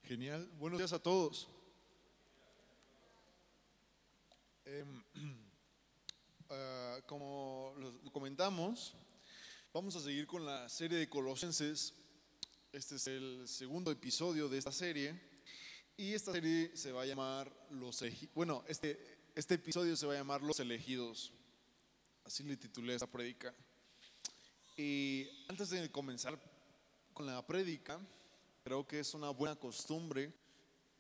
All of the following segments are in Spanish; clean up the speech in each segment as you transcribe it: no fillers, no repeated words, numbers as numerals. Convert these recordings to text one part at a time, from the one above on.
Genial. Buenos días a todos. Em, como lo comentamos, vamos a seguir con la serie de Colosenses. Este es el segundo episodio de esta serie y esta serie se va a llamar este episodio se va a llamar Los Elegidos. Así le titulé esta prédica. Y antes de comenzar con la prédica, creo que es una buena costumbre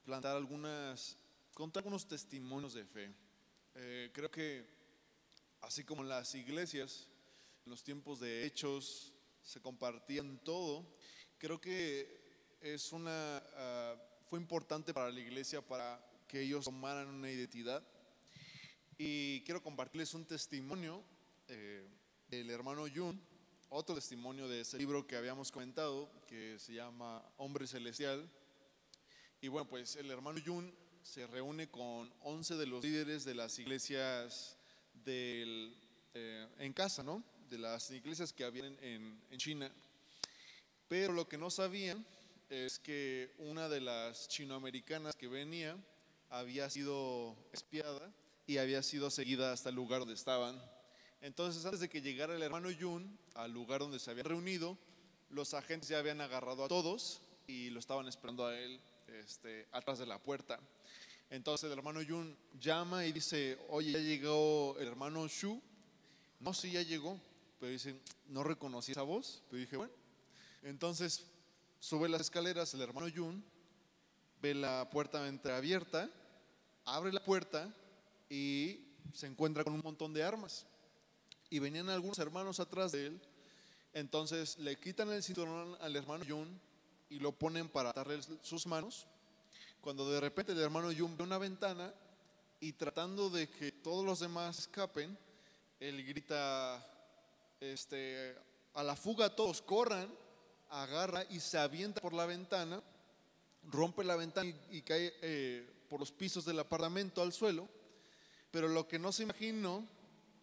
contar algunos testimonios de fe. Creo que así como en las iglesias, en los tiempos de Hechos, se compartían todo, creo que fue importante para la iglesia para que ellos tomaran una identidad. Y quiero compartirles un testimonio del hermano Jun, otro testimonio de ese libro que habíamos comentado, que se llama Hombre Celestial. Y bueno, pues el hermano Jun se reúne con 11 de los líderes de las iglesias en casa, ¿no? De las iglesias que habían en China. Pero lo que no sabían es que una de las chinoamericanas que venía había sido espiada y había sido seguida hasta el lugar donde estaban. Entonces, antes de que llegara el hermano Jun al lugar donde se habían reunido, los agentes ya habían agarrado a todos y lo estaban esperando a él atrás de la puerta. Entonces el hermano Jun llama y dice: oye, ¿ya llegó el hermano Shu? No, sí, ya llegó. Pero dice: no reconocí esa voz. Pero dije, bueno. Entonces sube las escaleras el hermano Jun, ve la puerta entreabierta, abre la puerta y se encuentra con un montón de armas. Y venían algunos hermanos atrás de él. Entonces le quitan el cinturón al hermano Jun y lo ponen para atarle sus manos. Cuando de repente el hermano Jun ve una ventana y tratando de que todos los demás escapen, él grita: a la fuga todos, corran. Agarra y se avienta por la ventana, rompe la ventana y cae por los pisos del apartamento al suelo. Pero lo que no se imaginó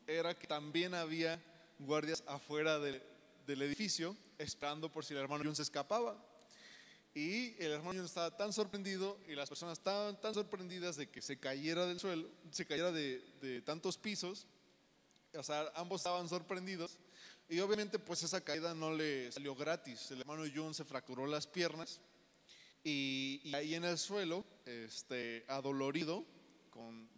era que también había guardias afuera del edificio esperando por si el hermano Jun se escapaba. Y el hermano Jun estaba tan sorprendido y las personas estaban tan sorprendidas de que se cayera del suelo, se cayera de tantos pisos. O sea, ambos estaban sorprendidos. Y obviamente pues esa caída no le salió gratis. El hermano Jun se fracturó las piernas y ahí en el suelo, adolorido,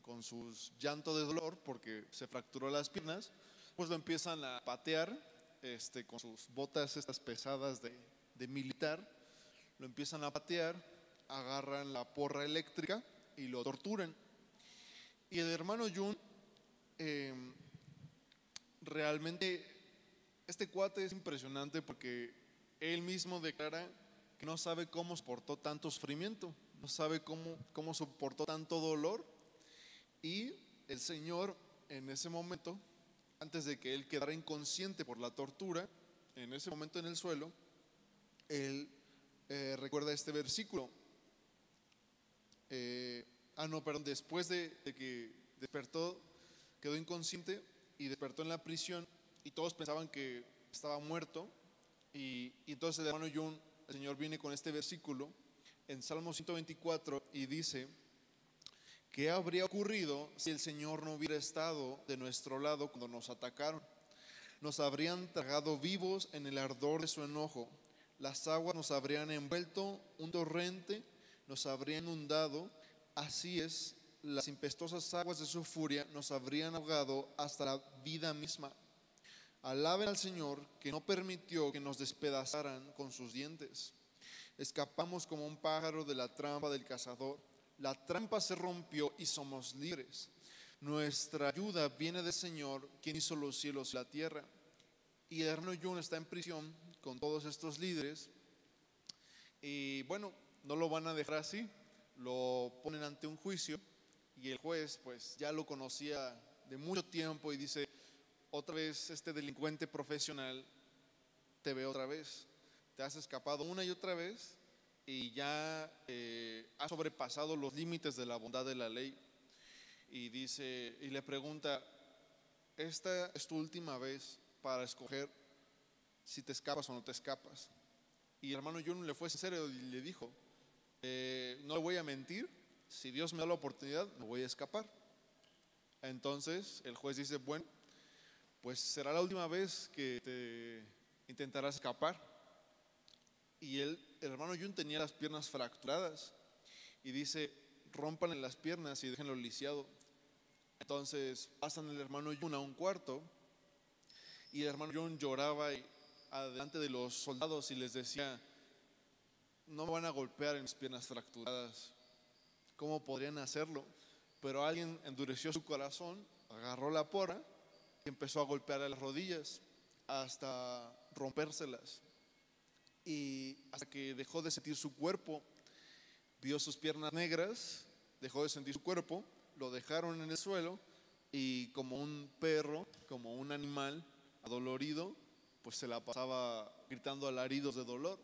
con sus llantos de dolor porque se fracturó las piernas, pues lo empiezan a patear con sus botas estas pesadas de militar. Lo empiezan a patear, agarran la porra eléctrica y lo torturan. Y el hermano Jun, realmente este cuate es impresionante porque él mismo declara que no sabe cómo soportó tanto sufrimiento, no sabe cómo soportó tanto dolor. Y el Señor en ese momento, antes de que él quedara inconsciente por la tortura, en ese momento en el suelo, él recuerda este versículo. Después de que despertó, quedó inconsciente y despertó en la prisión y todos pensaban que estaba muerto. Y entonces el hermano Jun, el Señor viene con este versículo en Salmo 124 y dice: ¿qué habría ocurrido si el Señor no hubiera estado de nuestro lado cuando nos atacaron? Nos habrían tragado vivos en el ardor de su enojo. Las aguas nos habrían envuelto, un torrente nos habría inundado. Así es, las impetuosas aguas de su furia nos habrían ahogado hasta la vida misma. Alaben al Señor que no permitió que nos despedazaran con sus dientes. Escapamos como un pájaro de la trampa del cazador. La trampa se rompió y somos libres. Nuestra ayuda viene del Señor, quien hizo los cielos y la tierra. Y el hermano Jun está en prisión con todos estos líderes. Y bueno, no lo van a dejar así. Lo ponen ante un juicio. Y el juez pues ya lo conocía de mucho tiempo y dice: otra vez este delincuente profesional te ve otra vez. Te has escapado una y otra vez y ya has sobrepasado los límites de la bondad de la ley. Y le pregunta: esta es tu última vez para escoger si te escapas o no te escapas. Y el hermano Jun le fue sincero y le dijo: no le voy a mentir, si Dios me da la oportunidad, me voy a escapar. Entonces el juez dice, bueno, pues será la última vez que te intentarás escapar. Y el hermano Yun tenía las piernas fracturadas y dice, rómpanle las piernas y déjenlo lisiado. Entonces pasan el hermano Yun a un cuarto y el hermano Yun lloraba delante de los soldados y les decía, no me van a golpear en mis piernas fracturadas, ¿cómo podrían hacerlo? Pero alguien endureció su corazón, agarró la porra y empezó a golpear a las rodillas hasta rompérselas. Y hasta que dejó de sentir su cuerpo, vio sus piernas negras, dejó de sentir su cuerpo, lo dejaron en el suelo y como un perro, como un animal adolorido, pues se la pasaba gritando alaridos de dolor.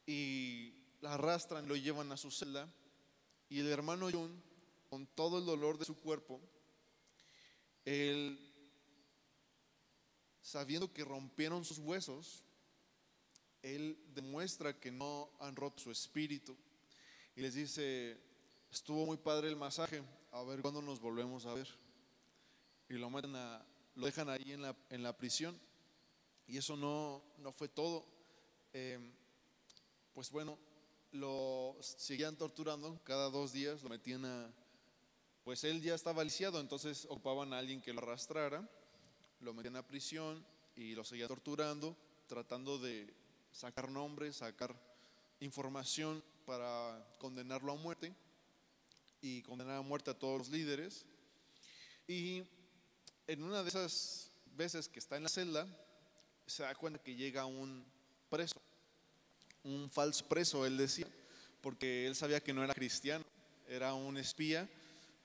Y la arrastran, lo llevan a su celda y el hermano Yun, con todo el dolor de su cuerpo, él, sabiendo que rompieron sus huesos, él demuestra que no han roto su espíritu y les dice, estuvo muy padre el masaje, a ver cuándo nos volvemos a ver. Y lo dejan ahí en la prisión. Y eso no fue todo. Pues bueno, lo seguían torturando cada 2 días, lo metían pues él ya estaba lisiado, entonces ocupaban a alguien que lo arrastrara, lo metían a prisión y lo seguían torturando, tratando de sacar nombres, sacar información para condenarlo a muerte y condenar a muerte a todos los líderes. Y en una de esas veces que está en la celda, se da cuenta que llega un preso, un falso preso, él decía, porque él sabía que no era cristiano, era un espía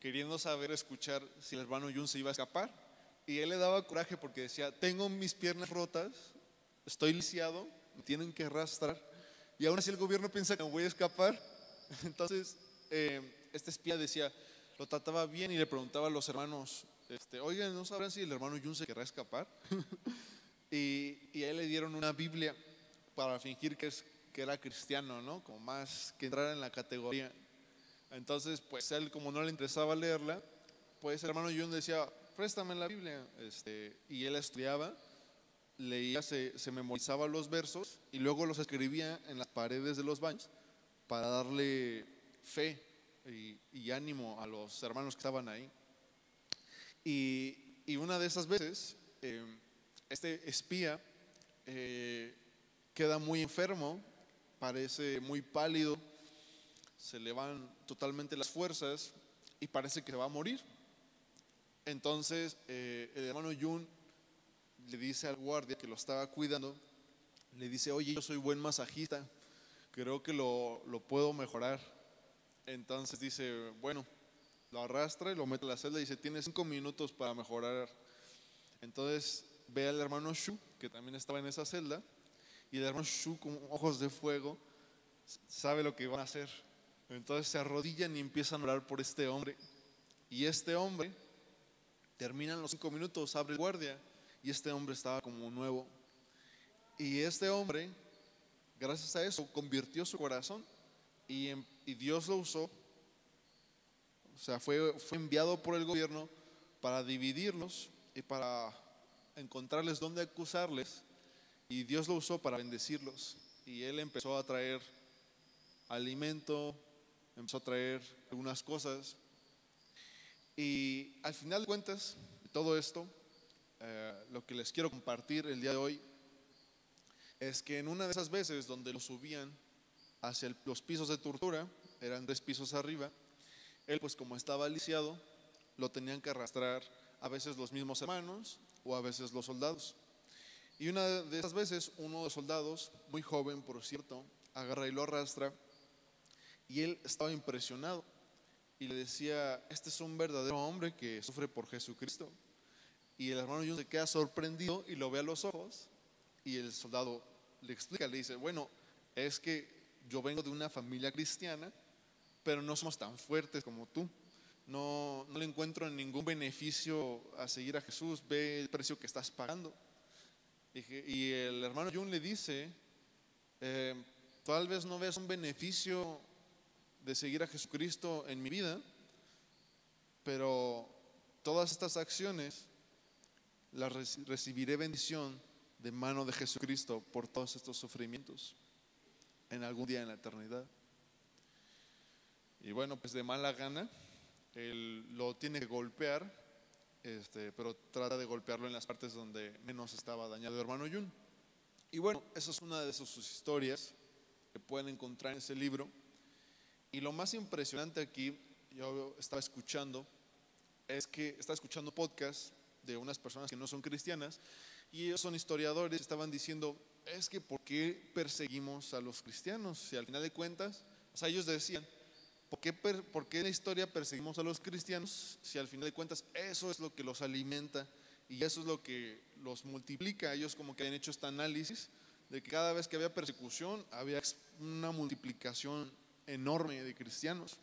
queriendo escuchar si el hermano Yun se iba a escapar. Y él le daba coraje porque decía, tengo mis piernas rotas, estoy lisiado, me tienen que arrastrar y aún así el gobierno piensa que me voy a escapar. Entonces este espía decía, lo trataba bien y le preguntaba a los hermanos, oigan, ¿no sabrán si el hermano Yun se querrá escapar? y a él le dieron una Biblia para fingir que era cristiano, ¿no? Como más que entrar en la categoría. Entonces pues él, como no le interesaba leerla, pues el hermano Yun decía, préstame la Biblia, y él estudiaba, leía, se memorizaba los versos y luego los escribía en las paredes de los baños para darle fe y ánimo a los hermanos que estaban ahí. Y una de esas veces este espía queda muy enfermo, parece muy pálido, se le van totalmente las fuerzas y parece que va a morir. Entonces el hermano Yun le dice al guardia que lo estaba cuidando, le dice, oye, yo soy buen masajista, creo que lo puedo mejorar. Entonces dice, bueno, lo arrastra y lo mete a la celda y dice, tienes 5 minutos para mejorar. Entonces ve al hermano Shu, que también estaba en esa celda, y el hermano Shu con ojos de fuego sabe lo que van a hacer. Entonces se arrodillan y empiezan a orar por este hombre. Y este hombre, terminan los 5 minutos, abre el guardia y este hombre estaba como nuevo. Y este hombre, gracias a eso, convirtió su corazón y Dios lo usó. O sea, fue enviado por el gobierno para dividirlos y para encontrarles dónde acusarles. Y Dios lo usó para bendecirlos. Y él empezó a traer alimento, empezó a traer algunas cosas. Y al final de cuentas, todo esto, lo que les quiero compartir el día de hoy es que en una de esas veces donde lo subían hacia los pisos de tortura, eran 3 pisos arriba, él pues como estaba lisiado, lo tenían que arrastrar a veces los mismos hermanos o a veces los soldados. Y una de esas veces uno de los soldados, muy joven por cierto, agarra y lo arrastra y él estaba impresionado y le decía, este es un verdadero hombre que sufre por Jesucristo. Y el hermano Yun se queda sorprendido y lo ve a los ojos y el soldado le explica, le dice, bueno, es que yo vengo de una familia cristiana, pero no somos tan fuertes como tú. No le encuentro ningún beneficio a seguir a Jesús, ve el precio que estás pagando. Y el hermano Yun le dice, tal vez no veas un beneficio de seguir a Jesucristo en mi vida, pero todas estas acciones las recibiré bendición de mano de Jesucristo por todos estos sufrimientos en algún día en la eternidad. Y bueno, pues de mala gana, él lo tiene que golpear, pero trata de golpearlo en las partes donde menos estaba dañado el hermano Yun. Y bueno, esa es una de sus historias que pueden encontrar en ese libro. Y lo más impresionante aquí, yo estaba escuchando, es que estaba escuchando podcast de unas personas que no son cristianas, y ellos son historiadores, estaban diciendo, es que ¿por qué perseguimos a los cristianos? Si al final de cuentas, o sea, ellos decían, ¿por qué en la historia perseguimos a los cristianos? Si al final de cuentas eso es lo que los alimenta y eso es lo que los multiplica. Ellos como que han hecho este análisis de que cada vez que había persecución había una multiplicación enorme de cristianos.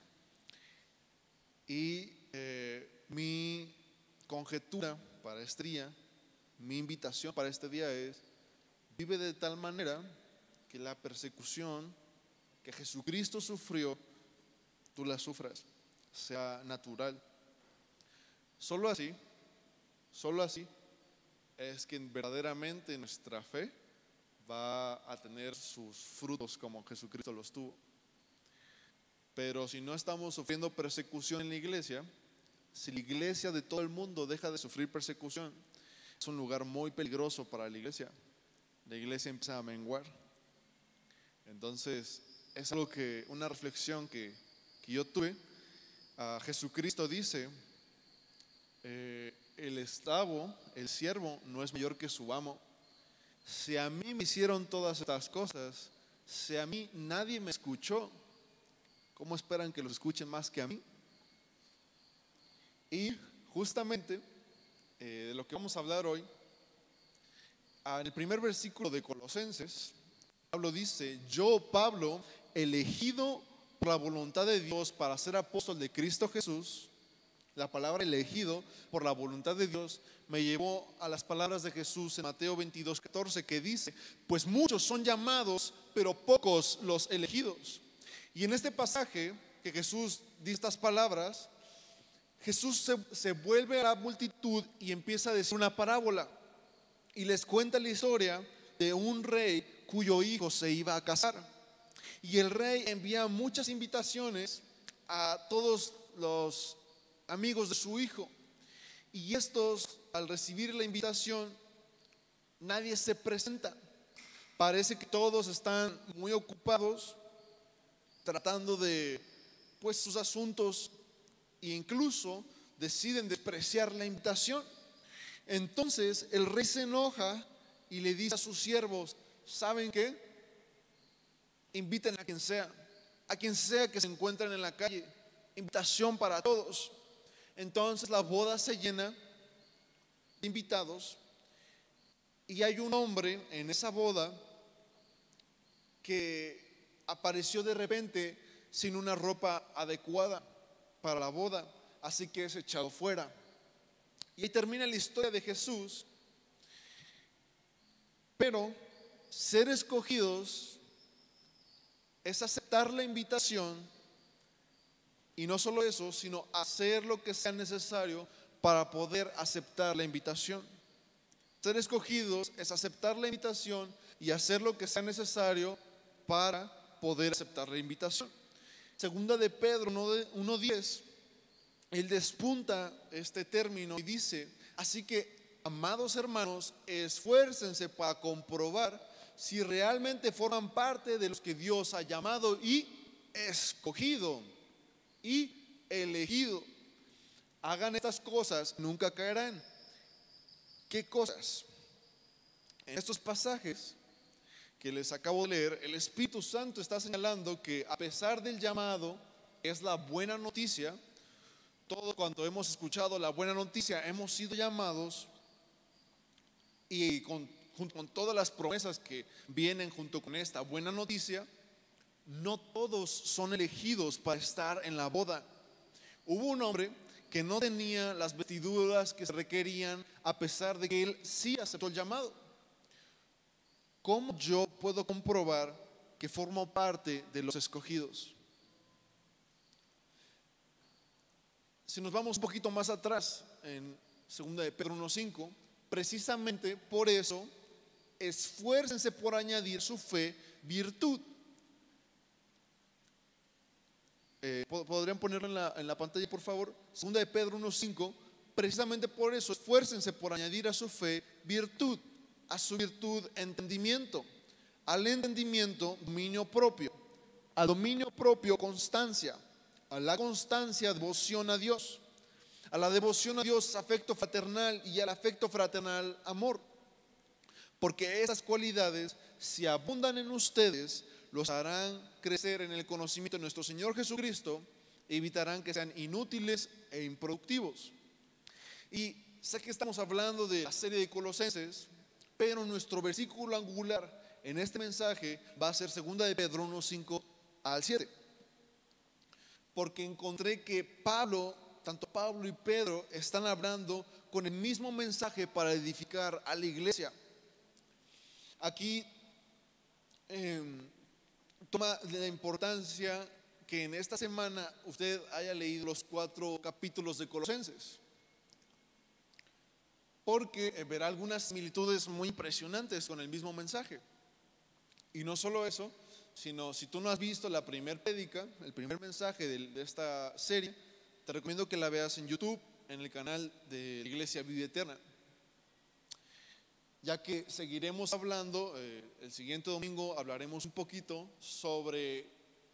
Y mi conjetura para este día, mi invitación para este día es: vive de tal manera que la persecución que Jesucristo sufrió, tú la sufras, sea natural. Solo así es que verdaderamente nuestra fe va a tener sus frutos como Jesucristo los tuvo. Pero si no estamos sufriendo persecución en la iglesia, si la iglesia de todo el mundo deja de sufrir persecución, es un lugar muy peligroso para la iglesia. La iglesia empieza a menguar. Entonces, es algo que, una reflexión que yo tuve. Jesucristo dice, el esclavo, el siervo, no es mayor que su amo. Si a mí me hicieron todas estas cosas, si a mí nadie me escuchó, ¿cómo esperan que los escuchen más que a mí? Y justamente de lo que vamos a hablar hoy, en el primer versículo de Colosenses, Pablo dice, yo, Pablo, elegido por la voluntad de Dios para ser apóstol de Cristo Jesús. La palabra elegido por la voluntad de Dios me llevó a las palabras de Jesús en Mateo 22:14, que dice, pues muchos son llamados, pero pocos los elegidos. Y en este pasaje que Jesús dice estas palabras, Jesús se vuelve a la multitud y empieza a decir una parábola y les cuenta la historia de un rey cuyo hijo se iba a casar. Y el rey envía muchas invitaciones a todos los amigos de su hijo. Y estos, al recibir la invitación, nadie se presenta. Parece que todos están muy ocupados tratando de sus asuntos, e incluso deciden despreciar la invitación. Entonces el rey se enoja y le dice a sus siervos, ¿saben qué? Inviten a quien sea que se encuentren en la calle. Invitación para todos. Entonces la boda se llena de invitados y hay un hombre en esa boda que apareció de repente sin una ropa adecuada para la boda, así que es echado fuera. Y ahí termina la historia de Jesús. Pero ser escogidos es aceptar la invitación, y no solo eso, sino hacer lo que sea necesario para poder aceptar la invitación. Ser escogidos es aceptar la invitación y hacer lo que sea necesario para poder aceptar la invitación. Segunda de Pedro 1:10, él despunta este término y dice, así que, amados hermanos, esfuércense para comprobar si realmente forman parte de los que Dios ha llamado y escogido y elegido. Hagan estas cosas, nunca caerán. ¿Qué cosas? En estos pasajes que les acabo de leer, el Espíritu Santo está señalando que a pesar del llamado, es la buena noticia. Todo cuanto hemos escuchado la buena noticia, hemos sido llamados, y junto con todas las promesas que vienen junto con esta buena noticia, no todos son elegidos para estar en la boda. Hubo un hombre que no tenía las vestiduras que se requerían, a pesar de que él sí aceptó el llamado. ¿Cómo yo puedo comprobar que formo parte de los escogidos? si nos vamos un poquito más atrás, en 2 de Pedro 1:5, precisamente por eso, esfuércense por añadir su fe virtud. ¿Podrían ponerlo en la pantalla, por favor? 2 de Pedro 1:5, precisamente por eso, esfuércense por añadir a su fe virtud, a su virtud entendimiento, al entendimiento dominio propio, al dominio propio constancia, a la constancia devoción a Dios, a la devoción a Dios afecto fraternal y al afecto fraternal amor. Porque esas cualidades, si abundan en ustedes, los harán crecer en el conocimiento de nuestro Señor Jesucristo e evitarán que sean inútiles e improductivos. Y sé que estamos hablando de la serie de Colosenses, pero nuestro versículo angular en este mensaje va a ser 2 de Pedro 1:5 al 7. Porque encontré que tanto Pablo y Pedro están hablando con el mismo mensaje para edificar a la iglesia. Aquí toma la importancia que en esta semana usted haya leído los 4 capítulos de Colosenses, porque verá algunas similitudes muy impresionantes con el mismo mensaje. Y no solo eso, sino si tú no has visto la primer prédica, el primer mensaje de esta serie, te recomiendo que la veas en YouTube, en el canal de la Iglesia Vida Eterna, ya que seguiremos hablando. El siguiente domingo hablaremos un poquito sobre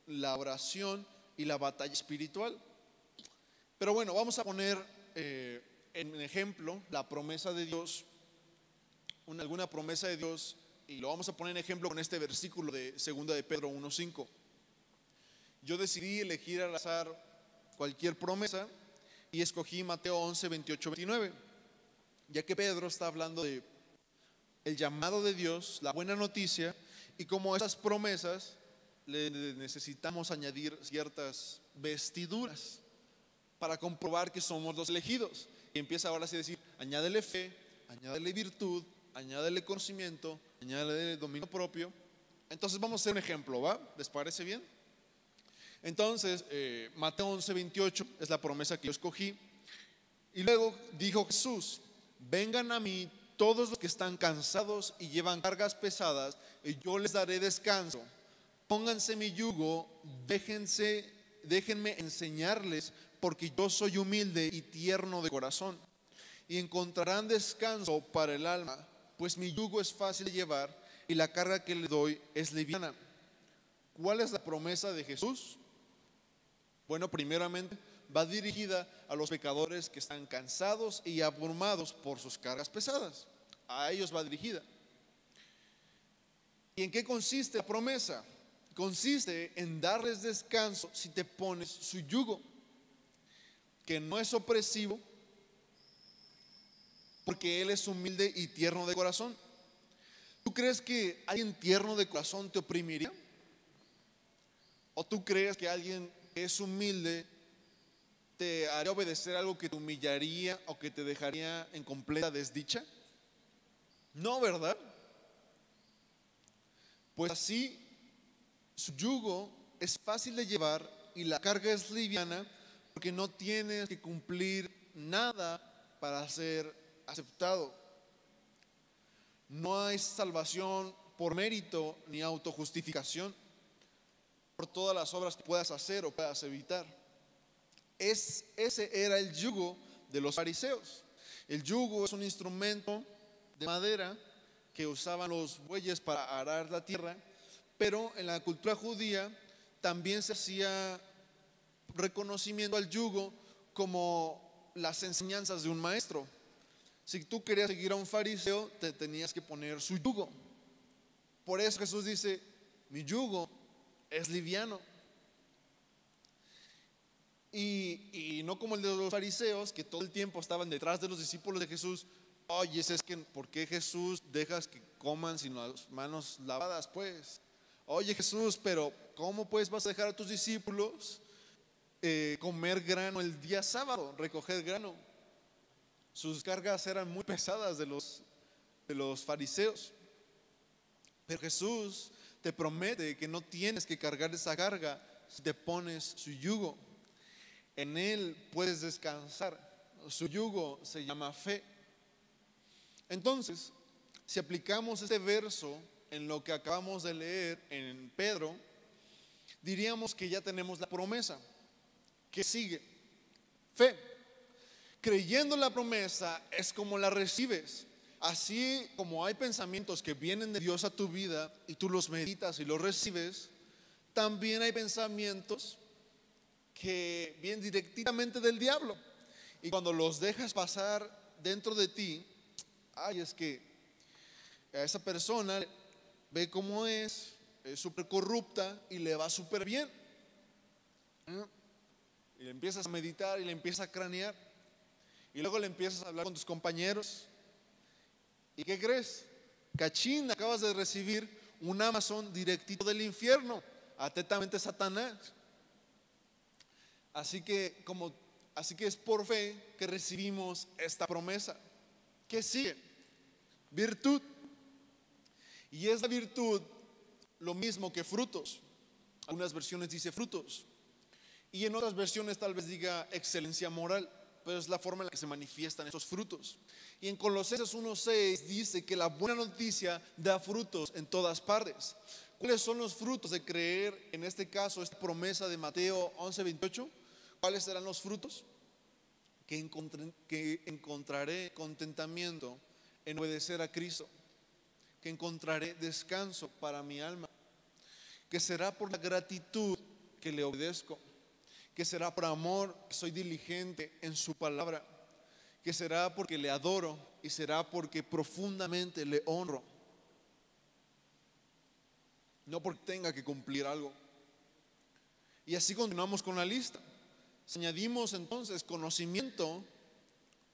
la oración y la batalla espiritual. Pero bueno, vamos a poner en ejemplo la promesa de Dios, alguna promesa de Dios, y lo vamos a poner en ejemplo con este versículo de 2 de Pedro 1:5. Yo decidí elegir al azar cualquier promesa y escogí Mateo 11:28-29, ya que Pedro está hablando de el llamado de Dios, la buena noticia, y como esas promesas le necesitamos añadir ciertas vestiduras para comprobar que somos los elegidos. Y empieza ahora así a decir: añádele fe, añádele virtud, añádele conocimiento, añádele dominio propio. Entonces vamos a hacer un ejemplo, ¿va? ¿Les parece bien? Entonces Mateo 11:28 es la promesa que yo escogí. Y luego dijo Jesús: vengan a mí todos los que están cansados y llevan cargas pesadas, y yo les daré descanso. Pónganse mi yugo, déjenme enseñarles, porque yo soy humilde y tierno de corazón, y encontrarán descanso para el alma, pues mi yugo es fácil de llevar y la carga que le doy es liviana. ¿Cuál es la promesa de Jesús? Bueno, primeramente va dirigida a los pecadores que están cansados y abrumados por sus cargas pesadas. A ellos va dirigida. ¿Y en qué consiste la promesa? Consiste en darles descanso si te pones su yugo, que no es opresivo, porque Él es humilde y tierno de corazón. ¿Tú crees que alguien tierno de corazón te oprimiría? ¿O tú crees que alguien que es humilde te haría obedecer algo que te humillaría o que te dejaría en completa desdicha? No, ¿verdad? Pues así, su yugo es fácil de llevar y la carga es liviana, porque no tienes que cumplir nada para ser aceptado. No hay salvación por mérito ni autojustificación por todas las obras que puedas hacer o puedas evitar. Ese era el yugo de los fariseos. El yugo es un instrumento de madera que usaban los bueyes para arar la tierra, pero en la cultura judía también se hacía reconocimiento al yugo como las enseñanzas de un maestro. Si tú querías seguir a un fariseo, te tenías que poner su yugo. Por eso Jesús dice: mi yugo es liviano. Y no como el de los fariseos, que todo el tiempo estaban detrás de los discípulos de Jesús. Oye, es que ¿por qué, Jesús, dejas que coman sin las manos lavadas? Pues, oye, Jesús, pero ¿cómo pues vas a dejar a tus discípulos comer grano el día sábado, recoger grano? Sus cargas eran muy pesadas de los fariseos. Pero Jesús te promete que no tienes que cargar esa carga si te pones su yugo. En Él puedes descansar. Su yugo se llama fe. Entonces, si aplicamos este verso en lo que acabamos de leer en Pedro, diríamos que ya tenemos la promesa. ¿Qué sigue? Fe. Creyendo la promesa es como la recibes. Así como hay pensamientos que vienen de Dios a tu vida y tú los meditas y los recibes, también hay pensamientos que vienen directamente del diablo. Y cuando los dejas pasar dentro de ti, es que a esa persona ve cómo es súper corrupta y le va súper bien. Y le empiezas a meditar y le empiezas a cranear. Y luego le empiezas a hablar con tus compañeros. ¿Y qué crees? Cachín, acabas de recibir un Amazon directito del infierno, atentamente Satanás. Así que es por fe que recibimos esta promesa. ¿Qué sigue? Virtud. Y es la virtud lo mismo que frutos. Algunas versiones dice frutos. Y en otras versiones tal vez diga excelencia moral. Pero es la forma en la que se manifiestan esos frutos. Y en Colosenses 1:6 dice que la buena noticia da frutos en todas partes. ¿Cuáles son los frutos de creer, en este caso, esta promesa de Mateo 11:28? ¿Cuáles serán los frutos? Que encontraré contentamiento en obedecer a Cristo. Que encontraré descanso para mi alma. Que será por la gratitud que le obedezco. Que será por amor, que soy diligente en su palabra. Que será porque le adoro y será porque profundamente le honro. No porque tenga que cumplir algo. Y así continuamos con la lista. Si añadimos entonces conocimiento,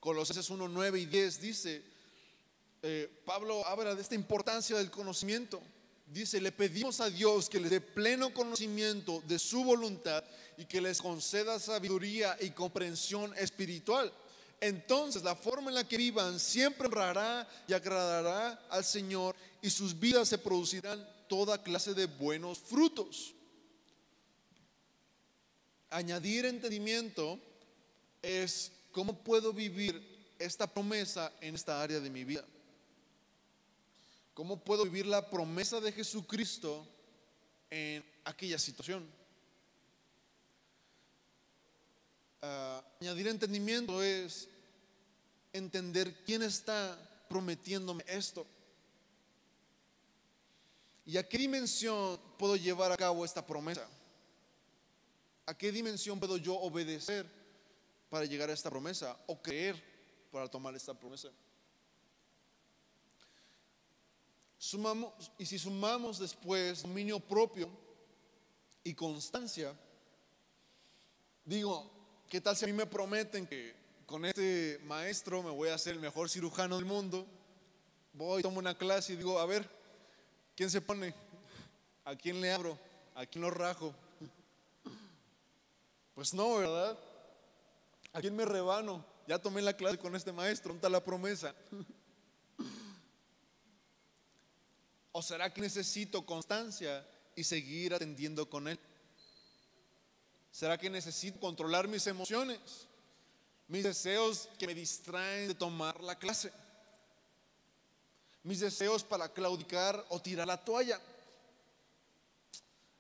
Colosenses 1:9 y 10 dice, Pablo habla de esta importancia del conocimiento. Dice, le pedimos a Dios que les dé pleno conocimiento de su voluntad y que les conceda sabiduría y comprensión espiritual. Entonces la forma en la que vivan siempre honrará y agradará al Señor y sus vidas se producirán toda clase de buenos frutos. Añadir entendimiento es cómo puedo vivir esta promesa en esta área de mi vida. ¿Cómo puedo vivir la promesa de Jesucristo en aquella situación? Añadir entendimiento es entender quién está prometiéndome esto. ¿Y a qué dimensión puedo llevar a cabo esta promesa? ¿A qué dimensión puedo yo obedecer para llegar a esta promesa? ¿O creer para tomar esta promesa? Y si sumamos después dominio propio y constancia, digo, ¿qué tal si a mí me prometen que con este maestro me voy a hacer el mejor cirujano del mundo? Voy, tomo una clase y digo, a ver, ¿quién se pone? ¿A quién le abro? ¿A quién lo rajo? Pues no, ¿verdad? ¿A quién me rebano? Ya tomé la clase con este maestro, ¿dónde está la promesa? ¿O será que necesito constancia y seguir atendiendo con él? ¿Será que necesito controlar mis emociones, mis deseos que me distraen de tomar la clase, mis deseos para claudicar o tirar la toalla?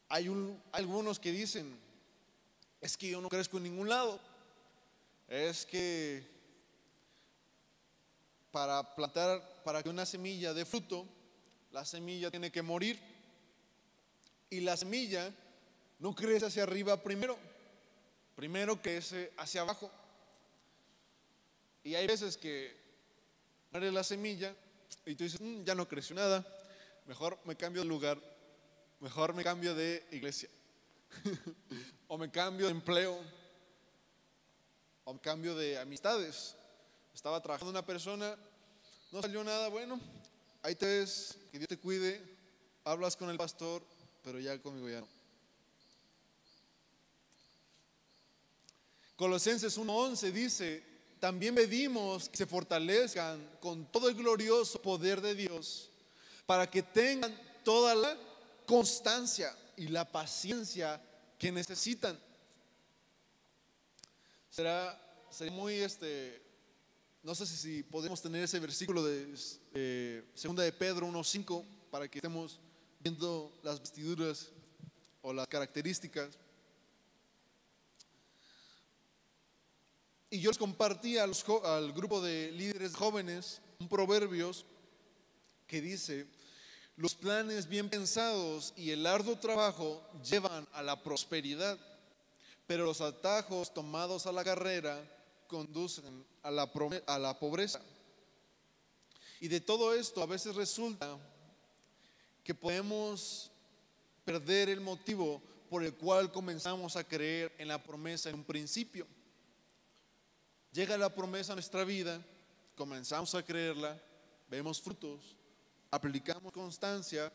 Hay algunos que dicen, es que yo no crezco en ningún lado, es que para que una semilla dé fruto, la semilla tiene que morir. Y la semilla no crece hacia arriba primero crece hacia abajo. Y hay veces que muere la semilla y tú dices, ya no creció nada, mejor me cambio de lugar, mejor me cambio de iglesia, o me cambio de empleo, o me cambio de amistades. Estaba trabajando una persona, no salió nada bueno, ahí te ves, que Dios te cuide, hablas con el pastor, pero ya conmigo ya no. Colosenses 1:11 dice, también pedimos que se fortalezcan con todo el glorioso poder de Dios, para que tengan toda la constancia y la paciencia que necesitan. Sería muy, no sé si podemos tener ese versículo de segunda de Pedro 1:5 para que estemos viendo las vestiduras o las características. Y yo les compartí al grupo de líderes jóvenes un proverbios que dice: los planes bien pensados y el arduo trabajo llevan a la prosperidad, pero los atajos tomados a la carrera conducen a la pobreza. Y de todo esto a veces resulta que podemos perder el motivo por el cual comenzamos a creer en la promesa en un principio. Llega la promesa a nuestra vida, comenzamos a creerla, vemos frutos, aplicamos constancia,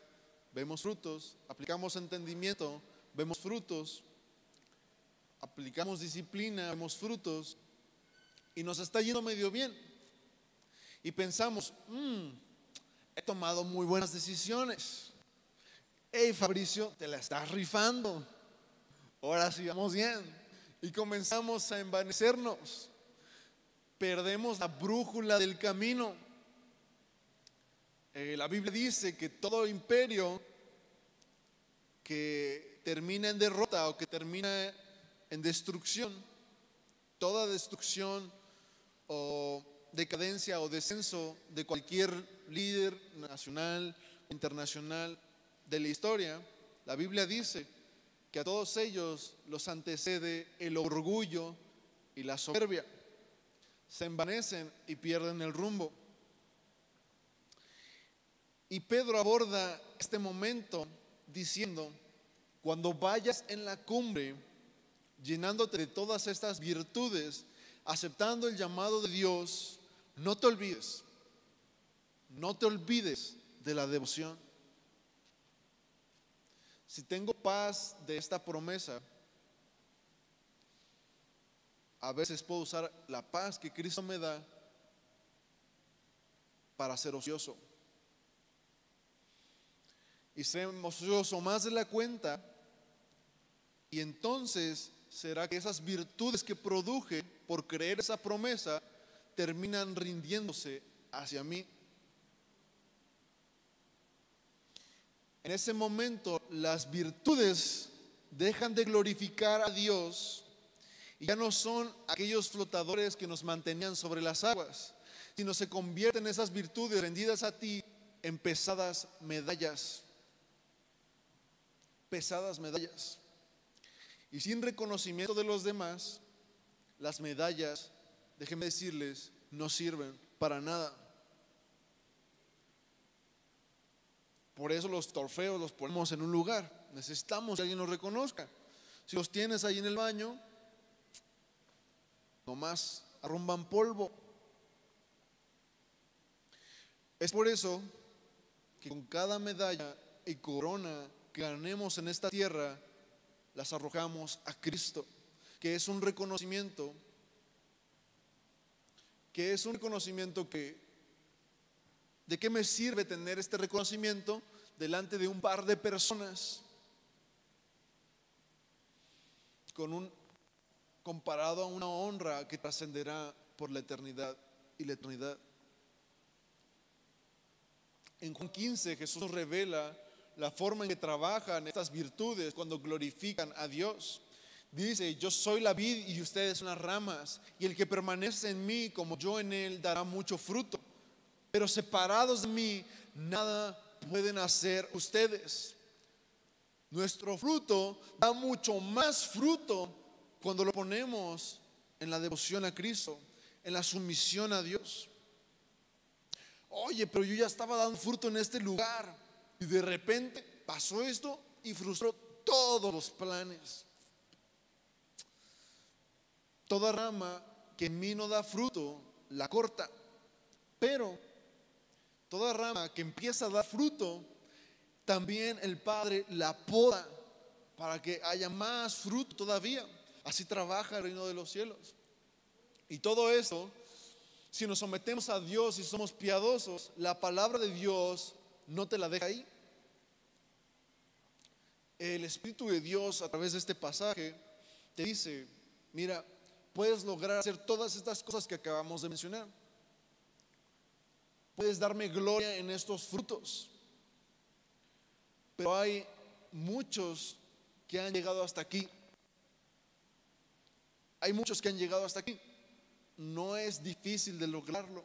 vemos frutos, aplicamos entendimiento, vemos frutos, aplicamos disciplina, vemos frutos, y nos está yendo medio bien. Y pensamos, he tomado muy buenas decisiones. Hey, Fabricio, te la estás rifando. Ahora sí vamos bien. Y comenzamos a envanecernos. Perdemos la brújula del camino. La Biblia dice que todo imperio que termina en derrota o que termina en destrucción, toda destrucción o decadencia o descenso de cualquier líder nacional, internacional de la historia, la Biblia dice que a todos ellos los antecede el orgullo y la soberbia. Se envanecen y pierden el rumbo. Y Pedro aborda este momento diciendo: cuando vayas en la cumbre, llenándote de todas estas virtudes, aceptando el llamado de Dios, no te olvides de la devoción. Si tengo paz de esta promesa, a veces puedo usar la paz que Cristo me da para ser ocioso. Y ser ocioso más de la cuenta, y entonces será que esas virtudes que produje por creer esa promesa terminan rindiéndose hacia mí. En ese momento las virtudes dejan de glorificar a Dios y ya no son aquellos flotadores que nos mantenían sobre las aguas, sino se convierten esas virtudes rendidas a ti en pesadas medallas. Pesadas medallas. Y sin reconocimiento de los demás, las medallas, déjenme decirles, no sirven para nada. Por eso los trofeos los ponemos en un lugar. Necesitamos que alguien los reconozca. Si los tienes ahí en el baño, nomás arrumban polvo. Es por eso que con cada medalla y corona que ganemos en esta tierra, las arrojamos a Cristo, que es un reconocimiento, ¿de qué me sirve tener este reconocimiento delante de un par de personas comparado a una honra que trascenderá por la eternidad y la eternidad? En Juan 15 Jesús nos revela la forma en que trabajan estas virtudes cuando glorifican a Dios. Dice: yo soy la vid y ustedes son las ramas, y el que permanece en mí como yo en él dará mucho fruto, pero separados de mí nada pueden hacer ustedes. Nuestro fruto da mucho más fruto cuando lo ponemos en la devoción a Cristo, en la sumisión a Dios. Oye, pero yo ya estaba dando fruto en este lugar y de repente pasó esto y frustró todos los planes. Toda rama que en mí no da fruto, la corta. Pero toda rama que empieza a dar fruto, también el Padre la poda para que haya más fruto todavía. Así trabaja el reino de los cielos. Y todo eso, si nos sometemos a Dios y somos piadosos, la palabra de Dios no te la deja ahí. El Espíritu de Dios a través de este pasaje te dice: mira, puedes lograr hacer todas estas cosas que acabamos de mencionar. Puedes darme gloria en estos frutos. Pero hay muchos que han llegado hasta aquí. Hay muchos que han llegado hasta aquí. No es difícil de lograrlo.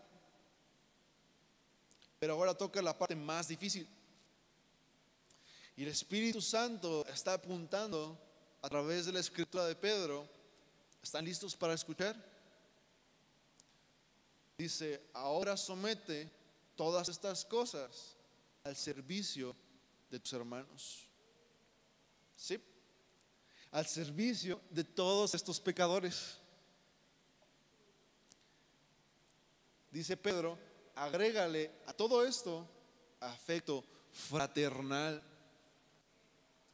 Pero ahora toca la parte más difícil. Y el Espíritu Santo está apuntando a través de la escritura de Pedro. ¿Están listos para escuchar? Dice, ahora somete todas estas cosas al servicio de tus hermanos. ¿Sí? Al servicio de todos estos pecadores. Dice Pedro, agrégale a todo esto afecto fraternal.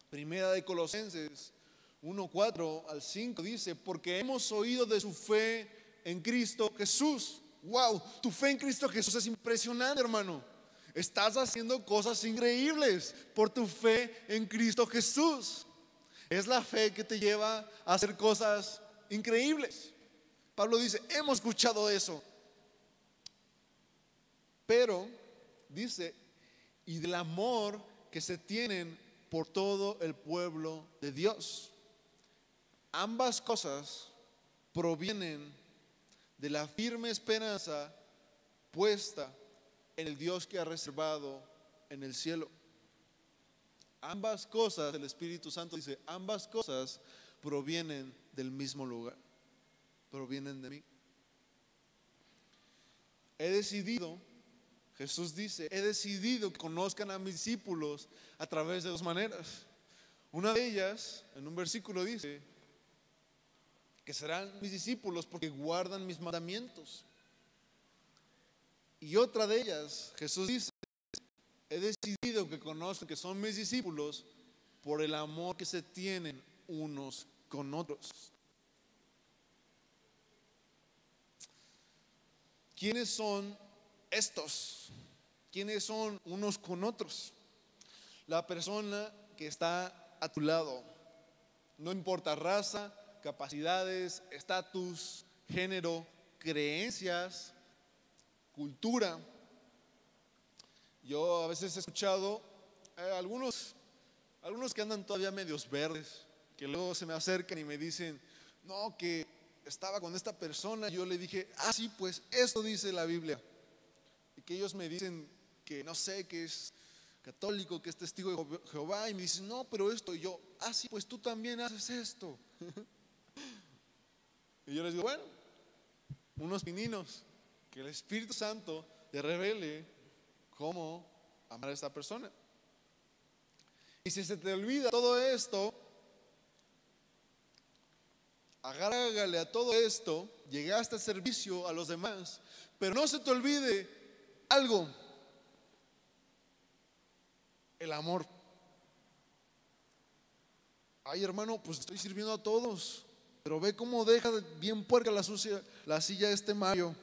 Primera de Colosenses 1:4 al 5 dice, porque hemos oído de su fe en Cristo Jesús. Wow, tu fe en Cristo Jesús es impresionante, hermano. Estás haciendo cosas increíbles por tu fe en Cristo Jesús. Es la fe que te lleva a hacer cosas increíbles. Pablo dice, hemos escuchado eso. Pero, dice, y del amor que se tienen por todo el pueblo de Dios. Ambas cosas provienen de la firme esperanza puesta en el Dios que ha reservado en el cielo. Ambas cosas, el Espíritu Santo dice, ambas cosas provienen del mismo lugar, provienen de mí. He decidido, Jesús dice, he decidido que conozcan a mis discípulos a través de dos maneras. Una de ellas, en un versículo dice, que serán mis discípulos porque guardan mis mandamientos. Y otra de ellas, Jesús dice, he decidido que conozcan que son mis discípulos por el amor que se tienen unos con otros. ¿Quiénes son estos? ¿Quiénes son unos con otros? La persona que está a tu lado. No importa raza, capacidades, estatus, género, creencias, cultura. Yo a veces he escuchado algunos que andan todavía medios verdes, que luego se me acercan y me dicen, no, que estaba con esta persona. Yo le dije, sí, pues esto dice la Biblia. Y que ellos me dicen que no sé, que es católico, que es testigo de Jehová. Y me dicen, no, pero esto. Y yo, sí, pues tú también haces esto. Y yo les digo, bueno, unos pininos, que el Espíritu Santo te revele cómo amar a esta persona. Y si se te olvida todo esto, agrégale a todo esto, llegaste al servicio a los demás, pero no se te olvide algo, el amor. Ay, hermano, pues estoy sirviendo a todos, pero ve cómo deja bien puerca la silla de este Mario.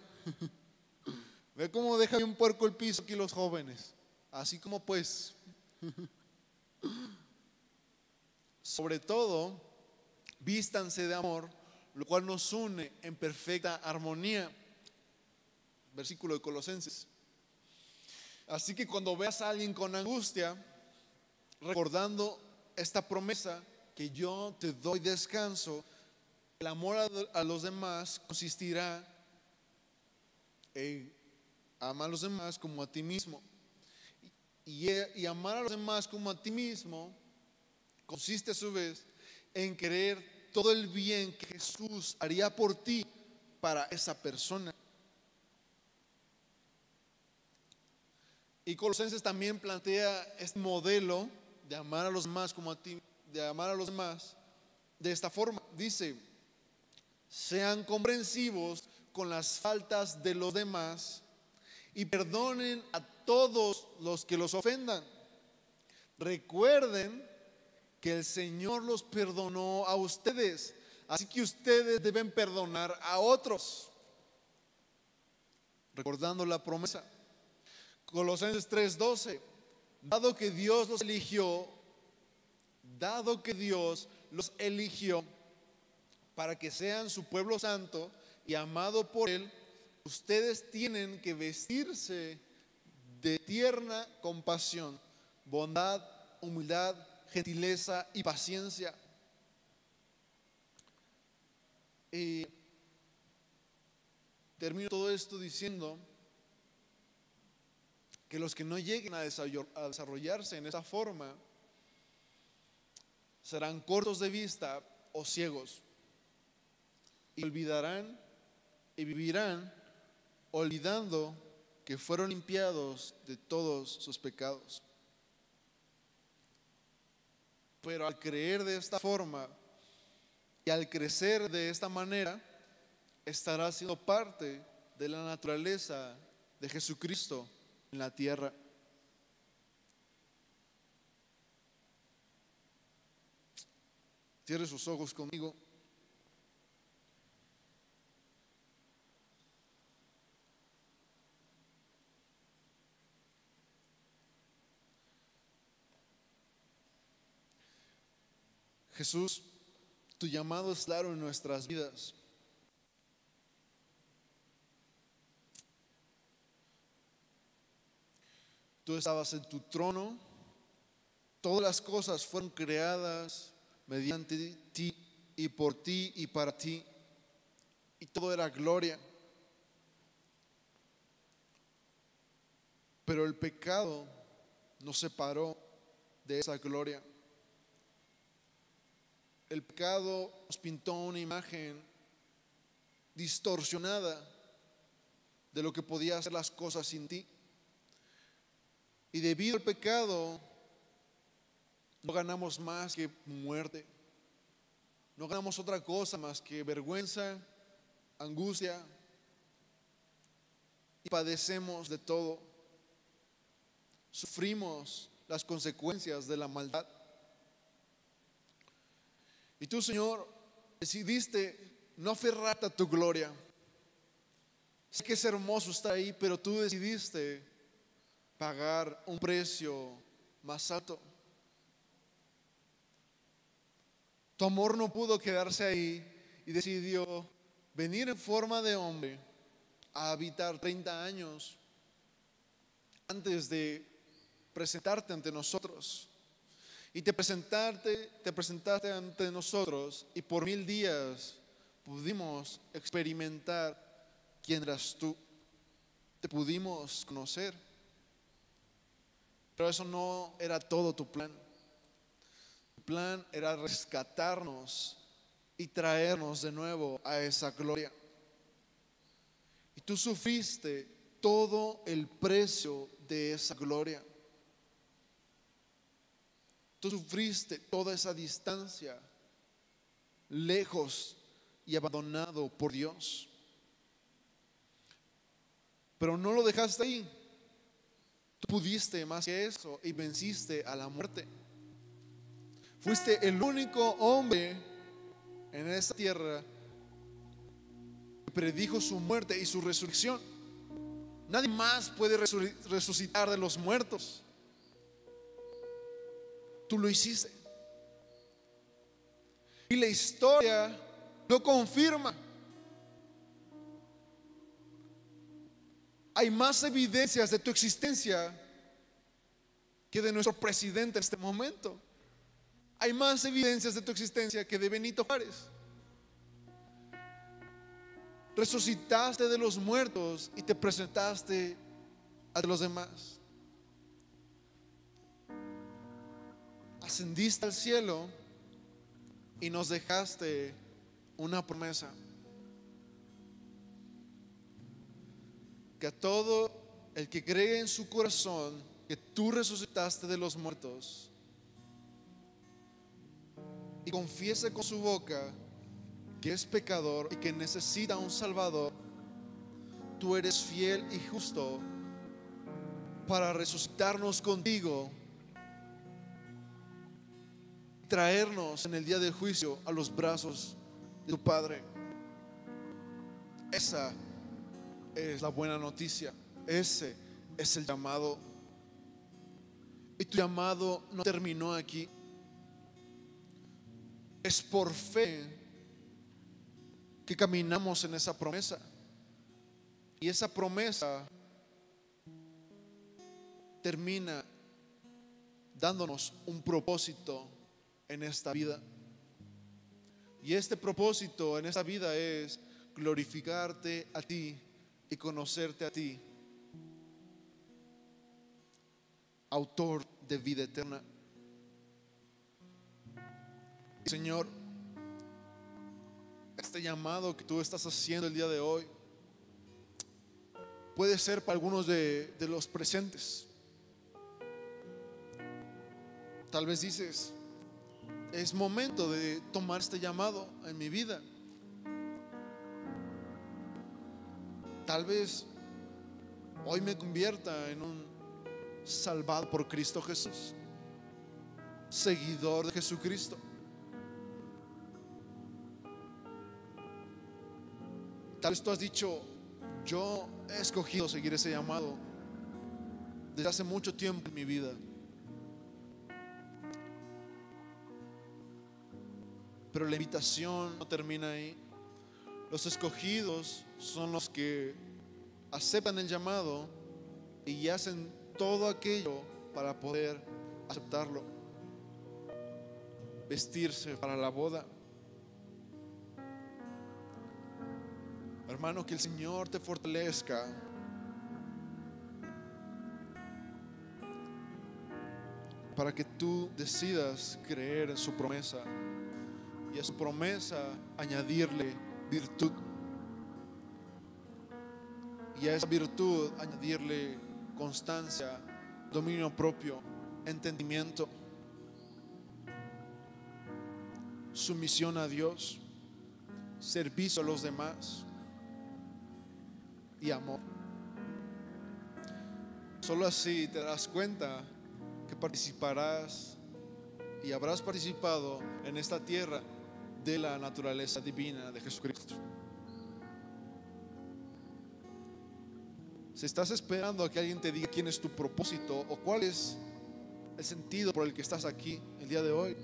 Ve cómo deja bien puerco el piso aquí los jóvenes. Así como pues. Sobre todo, vístanse de amor, lo cual nos une en perfecta armonía. Versículo de Colosenses. Así que cuando veas a alguien con angustia, recordando esta promesa que yo te doy descanso, el amor a los demás consistirá en amar a los demás como a ti mismo. Y amar a los demás como a ti mismo consiste a su vez en querer todo el bien que Jesús haría por ti para esa persona. Y Colosenses también plantea este modelo de amar a los demás como a ti, de amar a los demás de esta forma. Dice, sean comprensivos con las faltas de los demás y perdonen a todos los que los ofendan. Recuerden que el Señor los perdonó a ustedes, así que ustedes deben perdonar a otros. Recordando la promesa. Colosenses 3:12. Dado que Dios los eligió para que sean su pueblo santo y amado por Él, ustedes tienen que vestirse de tierna compasión, bondad, humildad, gentileza y paciencia. Y termino todo esto diciendo que los que no lleguen a desarrollarse en esa forma serán cortos de vista o ciegos, y olvidarán y vivirán olvidando que fueron limpiados de todos sus pecados. Pero al creer de esta forma y al crecer de esta manera, estará siendo parte de la naturaleza de Jesucristo en la tierra. Cierre sus ojos conmigo. Jesús, tu llamado es claro en nuestras vidas. Tú estabas en tu trono, todas las cosas fueron creadas mediante ti y por ti y para ti, y todo era gloria. Pero el pecado nos separó de esa gloria. El pecado nos pintó una imagen distorsionada de lo que podía hacer las cosas sin ti. Y debido al pecado, no ganamos más que muerte. No ganamos otra cosa más que vergüenza, angustia, y padecemos de todo. Sufrimos las consecuencias de la maldad. Y tú, Señor, decidiste no aferrarte a tu gloria. Sé que es hermoso estar ahí, pero tú decidiste pagar un precio más alto. Tu amor no pudo quedarse ahí y decidió venir en forma de hombre a habitar 30 años antes de presentarte ante nosotros. Y te presentaste ante nosotros, y por 1000 días pudimos experimentar quién eras tú. Te pudimos conocer. Pero eso no era todo tu plan. Tu plan era rescatarnos y traernos de nuevo a esa gloria. Y tú sufriste todo el precio de esa gloria. Tú sufriste toda esa distancia, lejos y abandonado por Dios. Pero no lo dejaste ahí. Tú pudiste más que eso y venciste a la muerte. Fuiste el único hombre en esta tierra que predijo su muerte y su resurrección. Nadie más puede resucitar de los muertos. Tú lo hiciste. Y la historia lo confirma. Hay más evidencias de tu existencia que de nuestro presidente en este momento. Hay más evidencias de tu existencia que de Benito Juárez. Resucitaste de los muertos y te presentaste a los demás. Ascendiste al cielo y nos dejaste una promesa: que a todo el que cree en su corazón que tú resucitaste de los muertos y confiese con su boca que es pecador y que necesita un Salvador, tú eres fiel y justo para resucitarnos contigo, traernos en el día del juicio a los brazos de tu Padre. Esa es la buena noticia. Ese es el llamado. Y tu llamado no terminó aquí. Es por fe que caminamos en esa promesa. Y esa promesa termina dándonos un propósito en esta vida. Y este propósito en esta vida es glorificarte a ti y conocerte a ti, autor de vida eterna. Señor, este llamado que tú estás haciendo el día de hoy puede ser para algunos de los presentes. Tal vez dices, es momento de tomar este llamado en mi vida. Tal vez hoy me convierta en un salvado por Cristo Jesús, seguidor de Jesucristo. Tal vez tú has dicho, yo he escogido seguir ese llamado desde hace mucho tiempo en mi vida. Pero la invitación no termina ahí. Los escogidos son los que aceptan el llamado y hacen todo aquello para poder aceptarlo. Vestirse para la boda. Hermano, que el Señor te fortalezca para que tú decidas creer en su promesa y a su promesa añadirle virtud, y a esa virtud añadirle constancia, dominio propio, entendimiento, sumisión a Dios, servicio a los demás y amor. Solo así te darás cuenta que participarás y habrás participado en esta tierra de la naturaleza divina de Jesucristo. Si estás esperando a que alguien te diga quién es tu propósito o cuál es el sentido por el que estás aquí el día de hoy,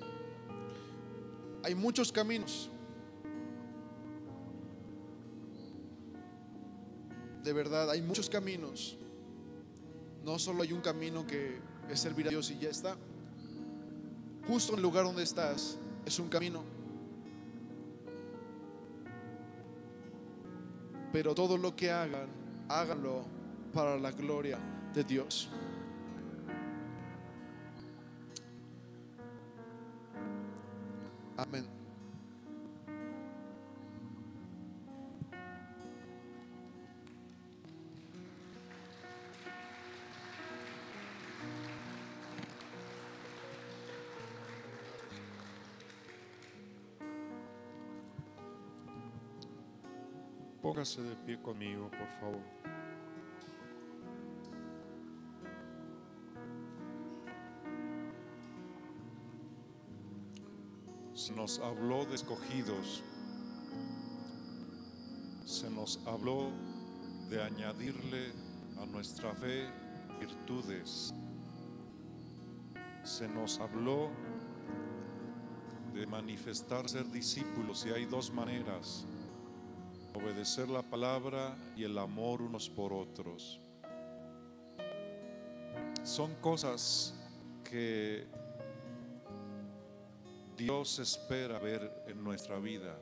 hay muchos caminos. De verdad, hay muchos caminos. No solo hay un camino que es servir a Dios y ya está. Justo en el lugar donde estás es un camino. Pero todo lo que hagan, háganlo para la gloria de Dios. Amén. Póngase de pie conmigo, por favor. Se nos habló de escogidos, se nos habló de añadirle a nuestra fe virtudes, se nos habló de manifestar ser discípulos, y hay dos maneras: obedecer la palabra y el amor unos por otros. Son cosas que Dios espera ver en nuestra vida.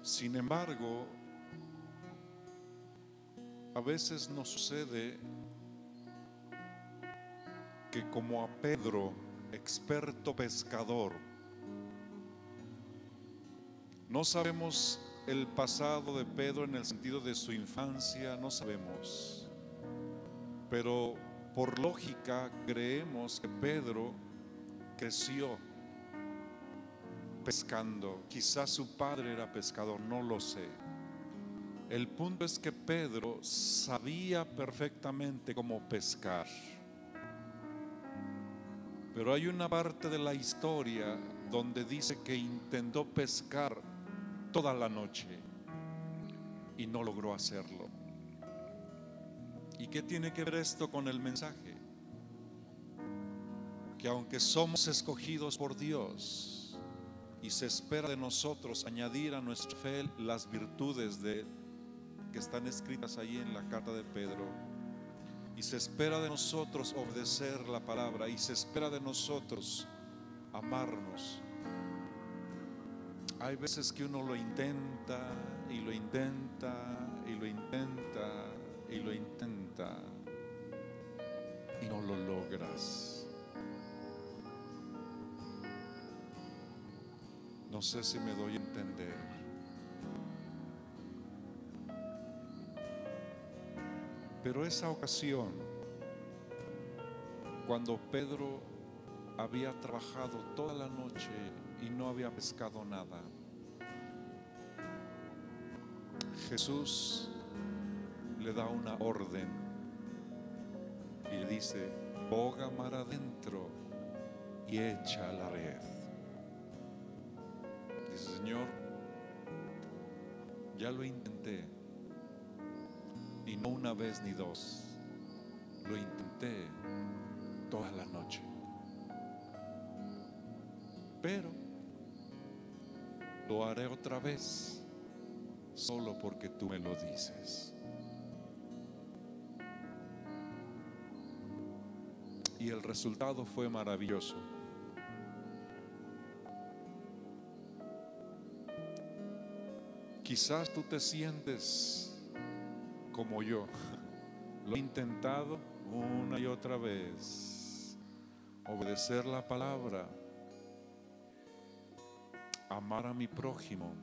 Sin embargo, a veces nos sucede que, como a Pedro, experto pescador, no sabemos el pasado de Pedro en el sentido de su infancia, no sabemos. Pero por lógica creemos que Pedro creció pescando. Quizás su padre era pescador, no lo sé. El punto es que Pedro sabía perfectamente cómo pescar. Pero hay una parte de la historia donde dice que intentó pescar toda la noche y no logró hacerlo. ¿Y qué tiene que ver esto con el mensaje? Que aunque somos escogidos por Dios Y se espera de nosotros añadir a nuestra fe las virtudes que están escritas ahí en la carta de Pedro. Y se espera de nosotros obedecer la palabra. Y se espera de nosotros amarnos. Hay veces que uno lo intenta y lo intenta y lo intenta y lo intenta y no lo logras. No sé si me doy a entender. Pero esa ocasión, cuando Pedro había trabajado toda la noche y no había pescado nada, Jesús le da una orden y le dice: boga mar adentro y echa la red. Dice: Señor, ya lo intenté, y no una vez ni dos, lo intenté toda la noche, pero lo haré otra vez solo porque tú me lo dices. Y el resultado fue maravilloso. Quizás tú te sientes como yo. Lo he intentado una y otra vez. Obedecer la palabra, amar a mi prójimo.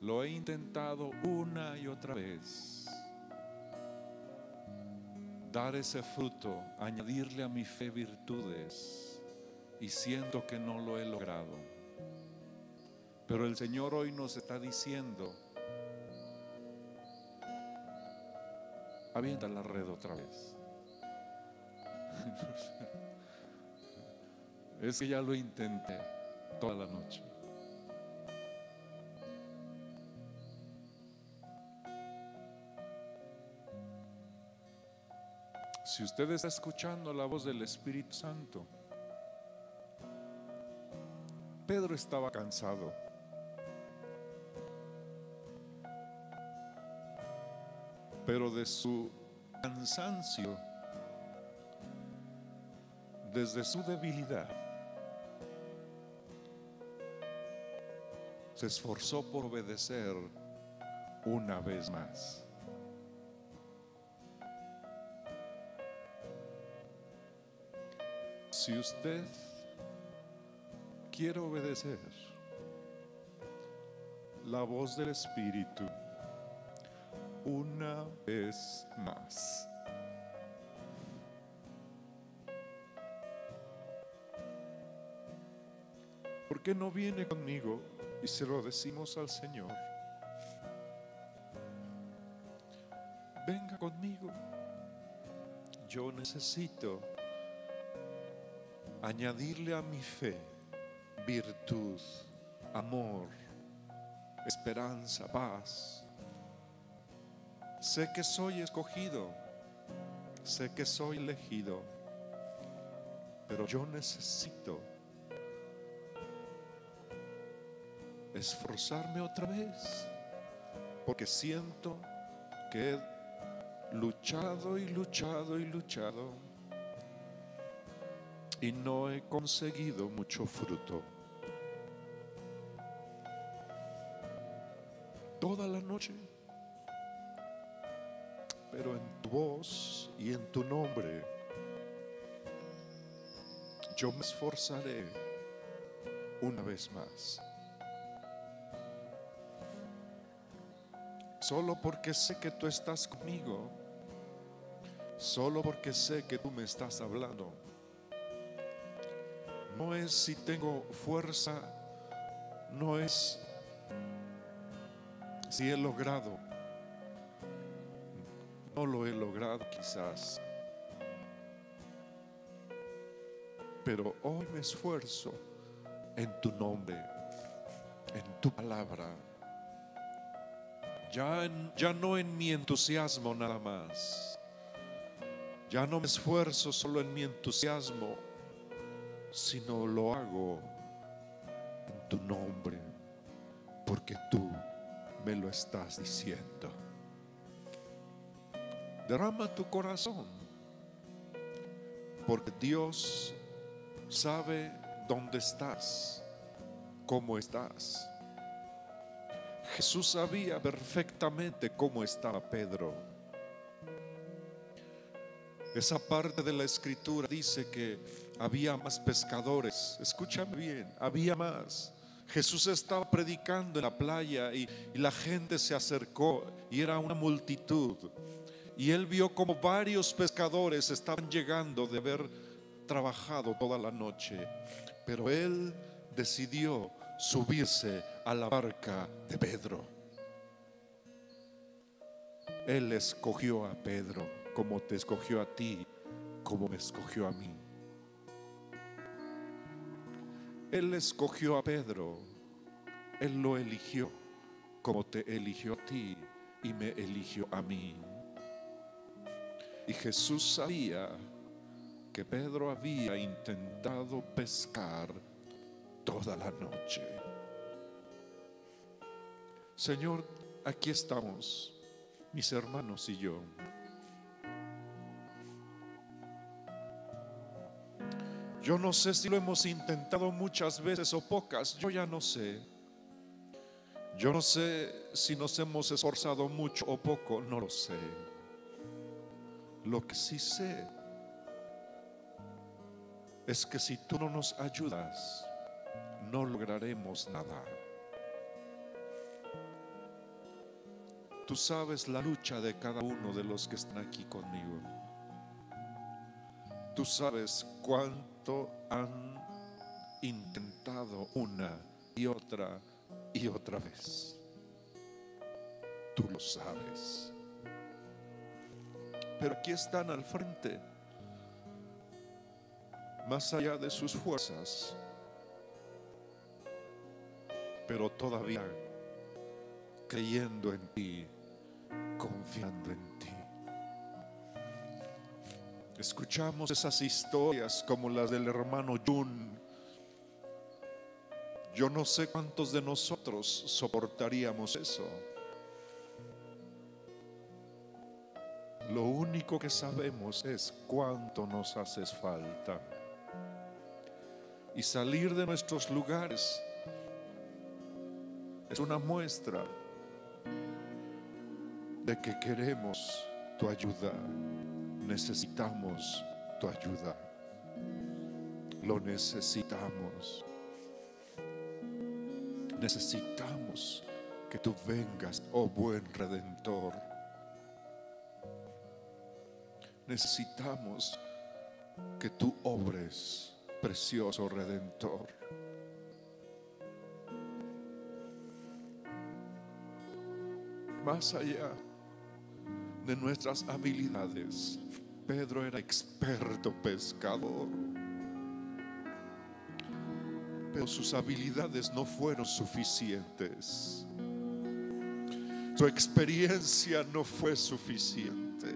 Lo he intentado una y otra vez. Dar ese fruto, añadirle a mi fe virtudes, y siento que no lo he logrado. Pero el Señor hoy nos está diciendo: avienta la red otra vez. Es que ya lo intenté toda la noche. Si usted está escuchando la voz del Espíritu Santo, Pedro estaba cansado. Pero de su cansancio, desde su debilidad, se esforzó por obedecer una vez más. Si usted quiere obedecer la voz del Espíritu una vez más, ¿por qué no viene conmigo y se lo decimos al Señor? Venga conmigo. Yo necesito añadirle a mi fe virtud, amor, esperanza, paz. Sé que soy escogido, sé que soy elegido, pero yo necesito esforzarme otra vez, porque siento que he luchado y luchado y luchado y no he conseguido mucho fruto. Toda la noche, pero en tu voz y en tu nombre yo me esforzaré una vez más. Solo porque sé que tú estás conmigo, solo porque sé que tú me estás hablando. No es si tengo fuerza, no es si he logrado. No lo he logrado quizás, pero hoy me esfuerzo en tu nombre, en tu palabra. Ya no en mi entusiasmo nada más. Ya no me esfuerzo solo en mi entusiasmo, sino lo hago nombre, porque tú me lo estás diciendo. Derrama tu corazón, porque Dios sabe dónde estás, cómo estás. Jesús sabía perfectamente cómo estaba Pedro. Esa parte de la escritura dice que había más pescadores. Escúchame bien, había más. Jesús estaba predicando en la playa y la gente se acercó y era una multitud. Y él vio como varios pescadores estaban llegando de haber trabajado toda la noche. Pero él decidió subirse a la barca de Pedro. Él escogió a Pedro como te escogió a ti, como me escogió a mí. Él escogió a Pedro, Él lo eligió como te eligió a ti y me eligió a mí. Y Jesús sabía que Pedro había intentado pescar toda la noche. Señor, aquí estamos, mis hermanos y yo. Yo no sé si lo hemos intentado muchas veces o pocas, yo ya no sé. Yo no sé si nos hemos esforzado mucho o poco, no lo sé. Lo que sí sé es que si tú no nos ayudas, no lograremos nada. Tú sabes la lucha de cada uno de los que están aquí conmigo. Tú sabes cuánto han intentado una y otra vez. Tú lo sabes. Pero aquí están al frente, más allá de sus fuerzas, pero todavía creyendo en ti, confiando en ti. Escuchamos esas historias como las del hermano Jun. Yo no sé cuántos de nosotros soportaríamos eso. Lo único que sabemos es cuánto nos hace falta. Y salir de nuestros lugares es una muestra de que queremos tu ayuda. Necesitamos tu ayuda. Lo necesitamos. Necesitamos que tú vengas, oh buen Redentor. Necesitamos que tú obres, precioso Redentor. Más allá de nuestras habilidades, Pedro era experto pescador, pero sus habilidades no fueron suficientes. Su experiencia no fue suficiente.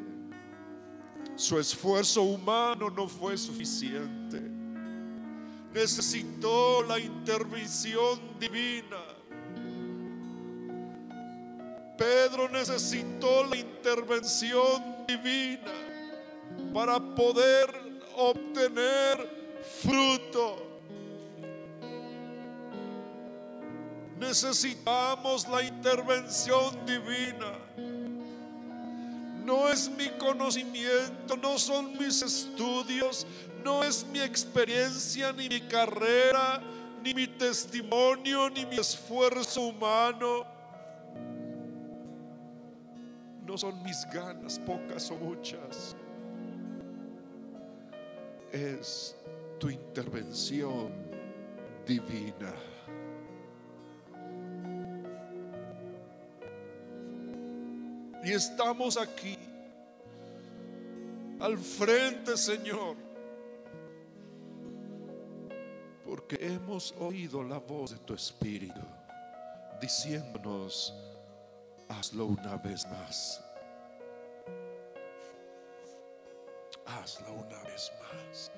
Su esfuerzo humano no fue suficiente. Necesitó la intervención divina. Pedro necesitó la intervención divina para poder obtener fruto. Necesitamos la intervención divina. No es mi conocimiento, no son mis estudios, no es mi experiencia, ni mi carrera, ni mi testimonio, ni mi esfuerzo humano. No son mis ganas, pocas o muchas. Es tu intervención divina. Y estamos aquí al frente, Señor, porque hemos oído la voz de tu Espíritu diciéndonos: hazlo una vez más. Hazlo una vez más.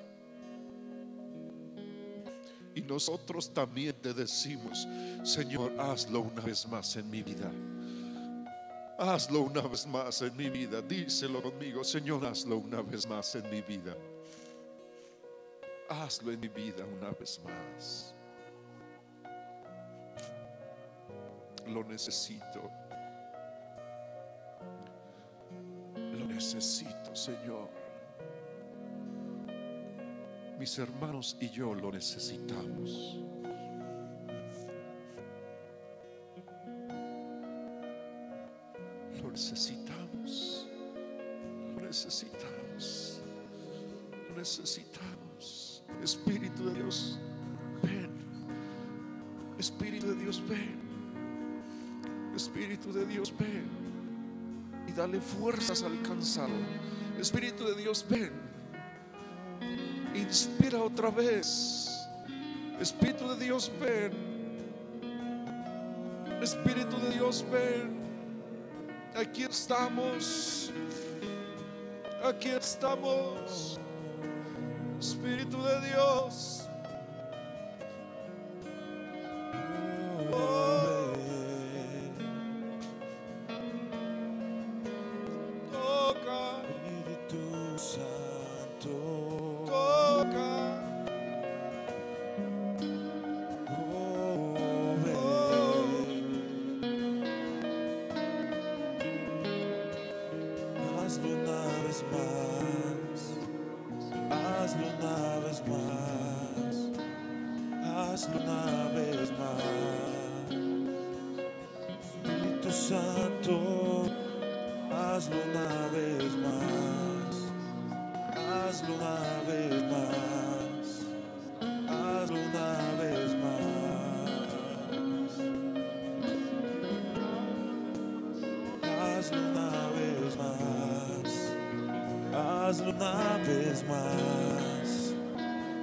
Y nosotros también te decimos: Señor, hazlo una vez más en mi vida. Hazlo una vez más en mi vida. Díselo conmigo: Señor, hazlo una vez más en mi vida. Hazlo en mi vida una vez más. Lo necesito. Lo necesito, Señor. Mis hermanos y yo lo necesitamos. Lo necesitamos. Lo necesitamos. Lo necesitamos. Espíritu de Dios, ven. Espíritu de Dios, ven. Espíritu de Dios, ven. Y dale fuerzas al cansado. Espíritu de Dios, ven. Inspira otra vez. Espíritu de Dios, ven. Espíritu de Dios, ven. Aquí estamos. Aquí estamos. Espíritu de Dios. Oh. Toca. Espíritu Santo. Toca. Hazlo una vez más. Hazlo una vez más. Hazlo una vez más. Espíritu Santo, hazlo una vez más. Hazlo una vez más. Hazlo una vez más. Hazlo una vez más. Hazlo una vez más.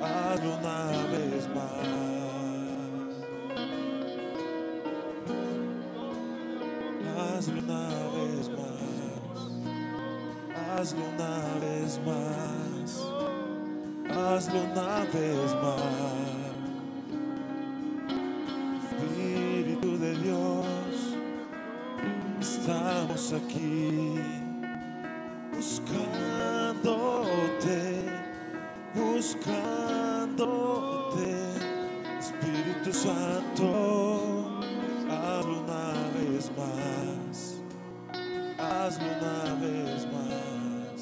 Hazlo una vez más. Hazlo una vez más. Hazlo una vez más. Hazlo una vez más. Espíritu de Dios, estamos aquí buscándote, buscándote. Espíritu Santo, hazlo una vez más. Hazlo una vez más.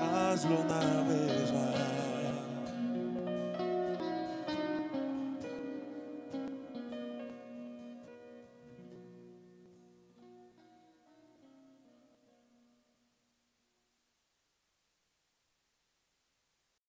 Hazlo una vez más.